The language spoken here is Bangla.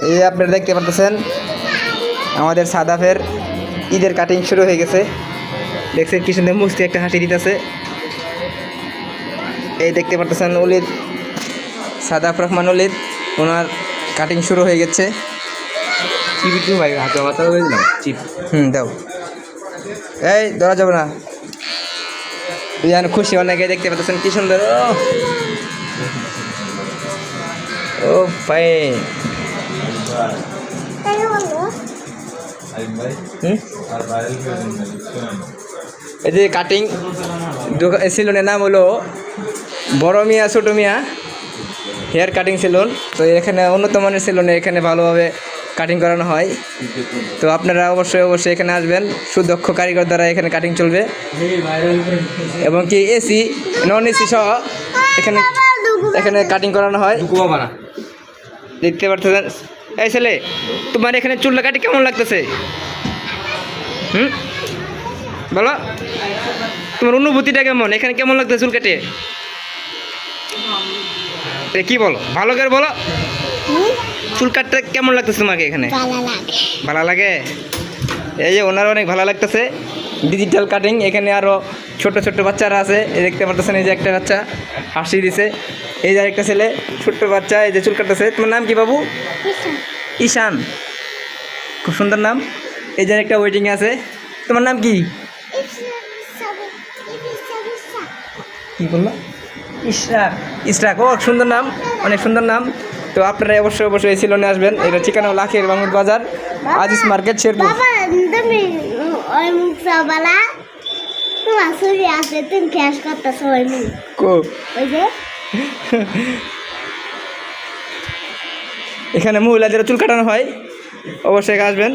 এই যে আপনারা দেখতে পাচ্ছেন আমাদের সাদাফের ঈদের কাটিং শুরু হয়ে গেছে। দেখছেন কি সুন্দর মুস্তি একটা হাসি দিতেছে। এই দেখতে পাচ্ছেন অলিদ, সাদাফ রহমান অলিদ, ওনার কাটিং শুরু হয়ে গেছে। চিপ একটু ভাই হাতে মাথা হয়ে দিলাম চিপ। দাও, এই ধরা যাবে না। যেন খুশি অনেকে দেখতে পাচ্ছেন কি সুন্দর। ও ফাইন। এই যে কাটিং সেলুনের নাম হলো বড় মিয়া ছোট মিয়া হেয়ার কাটিং সেলুন। তো এখানে উন্নত মানের সেলুনে এখানে ভালোভাবে কাটিং করানো হয়। তো আপনারা অবশ্যই এখানে আসবেন। সুদক্ষ কারিগর দ্বারা এখানে কাটিং চলবে এবং কি এসি নন এসি সহ এখানে এখানে কাটিং করানো হয়। দেখতে পাচ্ছেন। এই ছেলে, তোমার এখানে চুলটা কাটি কেমন লাগতেছে? বলো, তোমার অনুভূতিটা কেমন? এখানে কেমন লাগতেছে চুল কেটে? কি বলো, ভালো করে বলো। চুল কাটতে কেমন লাগতেছে তোমাকে এখানে? ভালো লাগে। এই যে ওনার অনেক ভালো লাগতেছে ডিজিটাল কাটিং। এখানে আরও ছোট ছোট বাচ্চারা আছে। এই দেখতে পাচ্ছেন, এই যে একটা বাচ্চা হাসি দিছে। এই যে একটা ছেলে ছোট্ট বাচ্চা, এই যে চুল কাটতেছে। তোমার নাম কি বাবু? ঈশান, খুব সুন্দর নাম। এই যে একটা ওয়েটিংয়ে আছে। তোমার নাম কি? কি বললো? ইশরাক। ইশরাক, ও সুন্দর নাম, অনেক সুন্দর নাম। তো আপনারা অবশ্যই এই সেলুনে আসবেন। এটা ঠিকানা লাখের বাঙুর বাজার, আজিজ মার্কেট, শেরপুর। এখানে মহিলাদের চুল কাটানো হয়, অবশ্যই আসবেন।